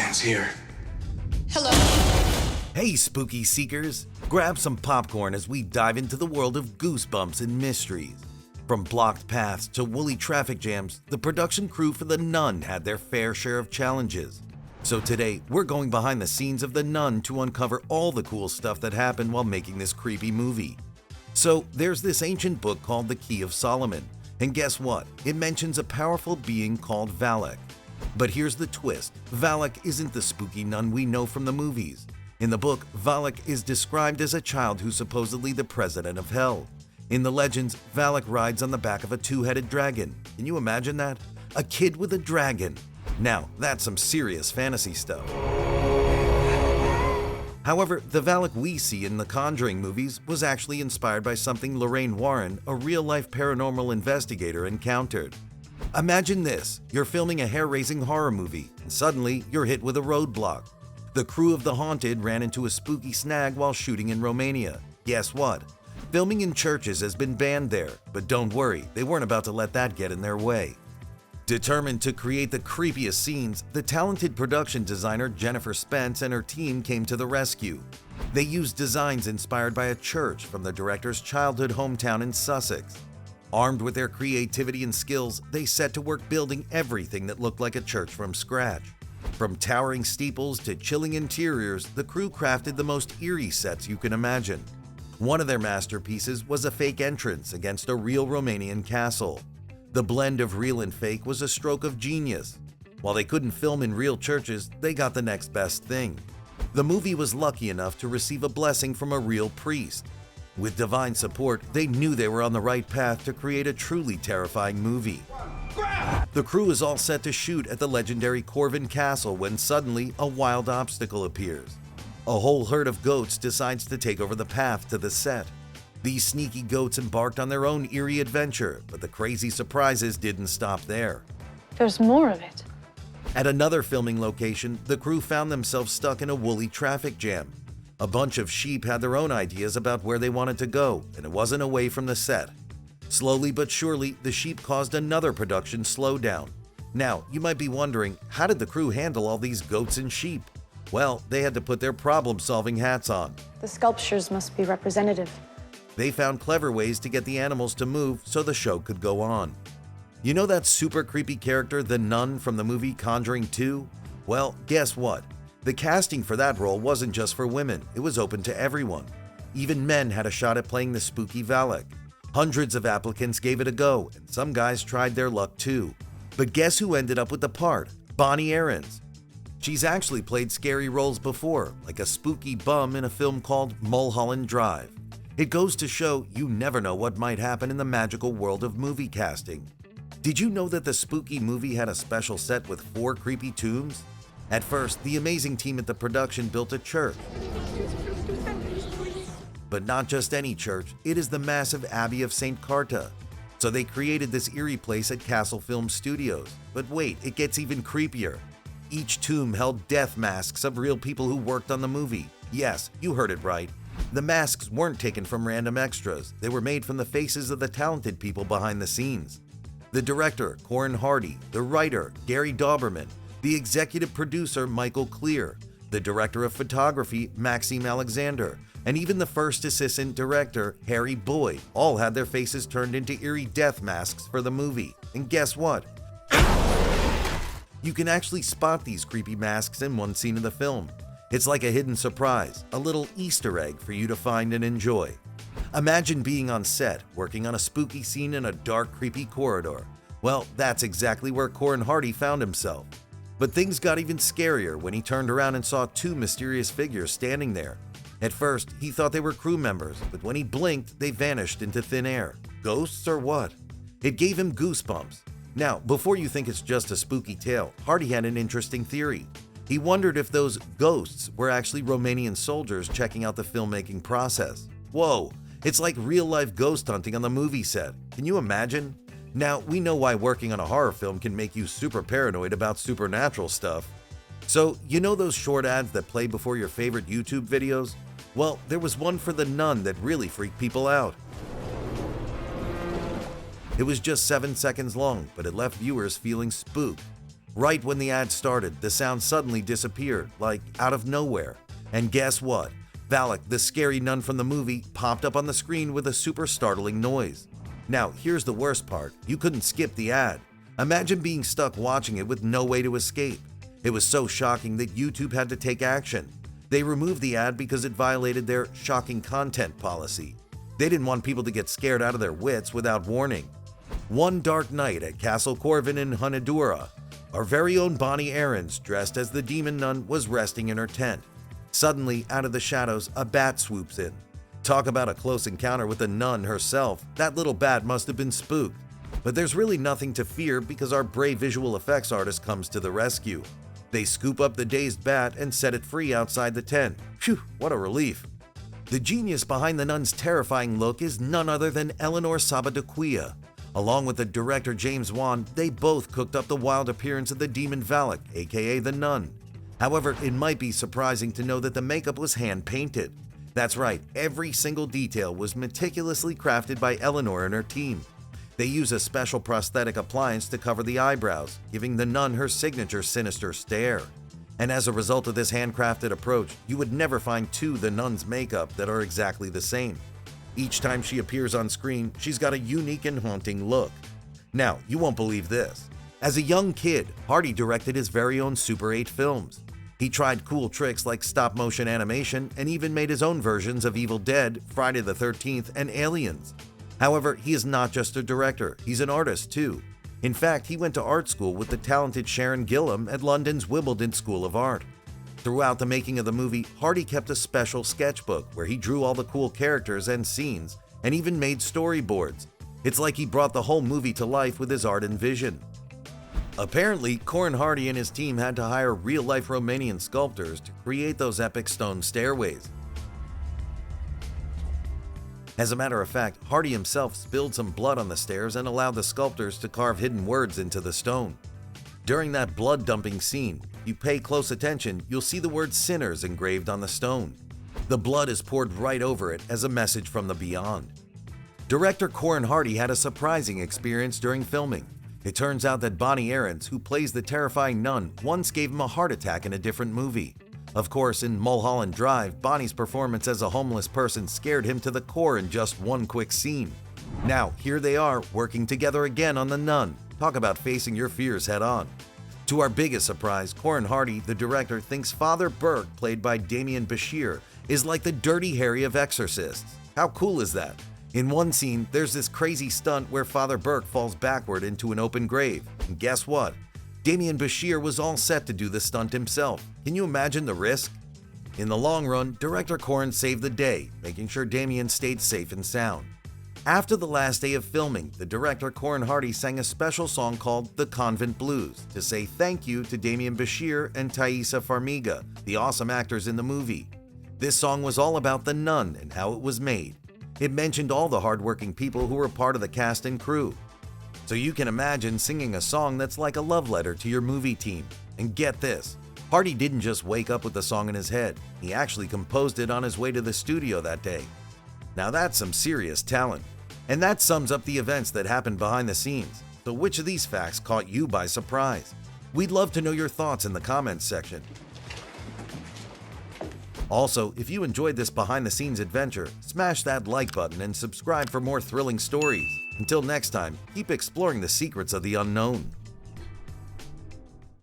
man's here. Hello? Hey, spooky seekers! Grab some popcorn as we dive into the world of goosebumps and mysteries. From blocked paths to woolly traffic jams, the production crew for The Nun had their fair share of challenges. So today, we're going behind the scenes of The Nun to uncover all the cool stuff that happened while making this creepy movie. So there's this ancient book called The Key of Solomon, and guess what? It mentions a powerful being called Valak. But here's the twist: Valak isn't the spooky nun we know from the movies. In the book, Valak is described as a child who's supposedly the president of hell. In the legends, Valak rides on the back of a two-headed dragon. Can you imagine that? A kid with a dragon. Now, that's some serious fantasy stuff. However, the Valak we see in the Conjuring movies was actually inspired by something Lorraine Warren, a real-life paranormal investigator, encountered. Imagine this: you're filming a hair-raising horror movie, and suddenly you're hit with a roadblock. The crew of The Haunted ran into a spooky snag while shooting in Romania. Guess what? Filming in churches has been banned there, but don't worry, they weren't about to let that get in their way. Determined to create the creepiest scenes, the talented production designer Jennifer Spence and her team came to the rescue. They used designs inspired by a church from the director's childhood hometown in Sussex. Armed with their creativity and skills, they set to work building everything that looked like a church from scratch. From towering steeples to chilling interiors, the crew crafted the most eerie sets you can imagine. One of their masterpieces was a fake entrance against a real Romanian castle. The blend of real and fake was a stroke of genius. While they couldn't film in real churches, they got the next best thing. The movie was lucky enough to receive a blessing from a real priest. With divine support, they knew they were on the right path to create a truly terrifying movie. The crew is all set to shoot at the legendary Corvin Castle when suddenly a wild obstacle appears. A whole herd of goats decides to take over the path to the set. These sneaky goats embarked on their own eerie adventure, but the crazy surprises didn't stop there. There's more of it. At another filming location, the crew found themselves stuck in a woolly traffic jam. A bunch of sheep had their own ideas about where they wanted to go, and it wasn't away from the set. Slowly but surely, the sheep caused another production slowdown. Now, you might be wondering, how did the crew handle all these goats and sheep? Well, they had to put their problem-solving hats on. The sculptures must be representative. They found clever ways to get the animals to move so the show could go on. You know that super creepy character, the nun from the movie Conjuring 2? Well, guess what? The casting for that role wasn't just for women, it was open to everyone. Even men had a shot at playing the spooky Valak. Hundreds of applicants gave it a go, and some guys tried their luck too. But guess who ended up with the part? Bonnie Aarons. She's actually played scary roles before, like a spooky bum in a film called Mulholland Drive. It goes to show you never know what might happen in the magical world of movie casting. Did you know that the spooky movie had a special set with 4 creepy tombs? At first, the amazing team at the production built a church. But not just any church, it is the massive Abbey of St. Carta. So they created this eerie place at Castle Film Studios. But wait, it gets even creepier. Each tomb held death masks of real people who worked on the movie. Yes, you heard it right. The masks weren't taken from random extras. They were made from the faces of the talented people behind the scenes. The director, Corin Hardy, the writer, Gary Dauberman, the executive producer, Michael Clear, the director of photography, Maxime Alexander, and even the first assistant director, Harry Boyd, all had their faces turned into eerie death masks for the movie. And guess what? You can actually spot these creepy masks in one scene of the film. It's like a hidden surprise, a little Easter egg for you to find and enjoy. Imagine being on set, working on a spooky scene in a dark, creepy corridor. Well, that's exactly where Corin Hardy found himself. But things got even scarier when he turned around and saw 2 mysterious figures standing there. At first, he thought they were crew members, but when he blinked, they vanished into thin air. Ghosts or what? It gave him goosebumps. Now, before you think it's just a spooky tale, Hardy had an interesting theory. He wondered if those ghosts were actually Romanian soldiers checking out the filmmaking process. Whoa, it's like real-life ghost hunting on the movie set. Can you imagine? Now, we know why working on a horror film can make you super paranoid about supernatural stuff. So, you know those short ads that play before your favorite YouTube videos? Well, there was one for The Nun that really freaked people out. It was just 7 seconds long, but it left viewers feeling spooked. Right when the ad started, the sound suddenly disappeared, like out of nowhere. And guess what? Valak, the scary nun from the movie, popped up on the screen with a super startling noise. Now, here's the worst part. You couldn't skip the ad. Imagine being stuck watching it with no way to escape. It was so shocking that YouTube had to take action. They removed the ad because it violated their shocking content policy. They didn't want people to get scared out of their wits without warning. One dark night at Castle Corvin in Honduras, our very own Bonnie Aarons, dressed as the demon nun, was resting in her tent. Suddenly, out of the shadows, a bat swoops in. Talk about a close encounter with the nun herself. That little bat must have been spooked. But there's really nothing to fear because our brave visual effects artist comes to the rescue. They scoop up the dazed bat and set it free outside the tent. Phew, what a relief. The genius behind the nun's terrifying look is none other than Eleanor Sabaduquia. Along with the director James Wan, they both cooked up the wild appearance of the demon Valak, aka the nun. However, it might be surprising to know that the makeup was hand-painted. That's right, every single detail was meticulously crafted by Eleanor and her team. They use a special prosthetic appliance to cover the eyebrows, giving the nun her signature sinister stare. And as a result of this handcrafted approach, you would never find two the nun's makeup that are exactly the same. Each time she appears on screen, she's got a unique and haunting look. Now, you won't believe this. As a young kid, Hardy directed his very own Super 8 films. He tried cool tricks like stop-motion animation and even made his own versions of Evil Dead, Friday the 13th, and Aliens. However, he is not just a director, he's an artist too. In fact, he went to art school with the talented Sharon Gillam at London's Wimbledon School of Art. Throughout the making of the movie, Hardy kept a special sketchbook where he drew all the cool characters and scenes, and even made storyboards. It's like he brought the whole movie to life with his art and vision. Apparently, Corin Hardy and his team had to hire real-life Romanian sculptors to create those epic stone stairways. As a matter of fact, Hardy himself spilled some blood on the stairs and allowed the sculptors to carve hidden words into the stone. During that blood-dumping scene, if you pay close attention, you'll see the word sinners engraved on the stone. The blood is poured right over it as a message from the beyond. Director Corin Hardy had a surprising experience during filming. It turns out that Bonnie Aarons, who plays the terrifying nun, once gave him a heart attack in a different movie. Of course, in Mulholland Drive, Bonnie's performance as a homeless person scared him to the core in just one quick scene. Now, here they are, working together again on The Nun. Talk about facing your fears head on. To our biggest surprise, Corin Hardy, the director, thinks Father Burke, played by Damian Bashir, is like the Dirty Harry of exorcists. How cool is that? In one scene, there's this crazy stunt where Father Burke falls backward into an open grave. And guess what? Damian Bashir was all set to do the stunt himself. Can you imagine the risk? In the long run, director Corin saved the day, making sure Damian stayed safe and sound. After the last day of filming, the director Corin Hardy sang a special song called The Convent Blues to say thank you to Damian Bashir and Taissa Farmiga, the awesome actors in the movie. This song was all about the nun and how it was made. It mentioned all the hardworking people who were part of the cast and crew. So you can imagine singing a song that's like a love letter to your movie team. And get this, Hardy didn't just wake up with the song in his head, he actually composed it on his way to the studio that day. Now that's some serious talent. And that sums up the events that happened behind the scenes. So which of these facts caught you by surprise? We'd love to know your thoughts in the comments section. Also, if you enjoyed this behind-the-scenes adventure, smash that like button and subscribe for more thrilling stories. Until next time, keep exploring the secrets of the unknown.